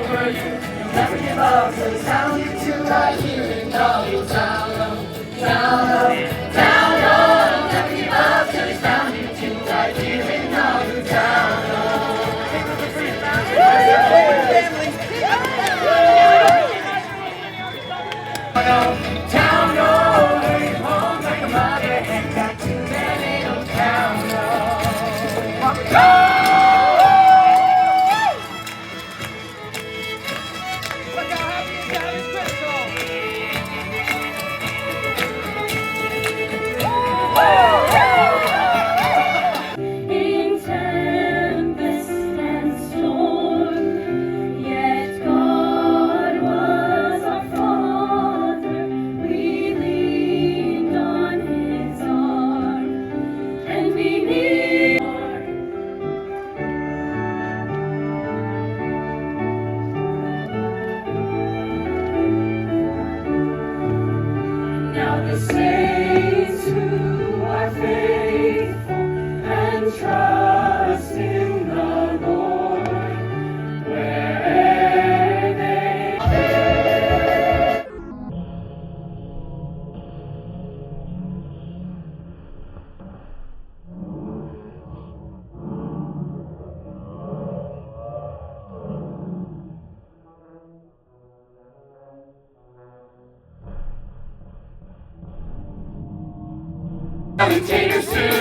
over you. You'll never give up, so sound you too right here in Double Down Low. Down low, down low. Never give up, till he's found you too right here in Double Down Low. Down low, hurry home like a mother and back to that little town low. The saints who are faithful and trust in the Lord, where'er they are. Commentators too.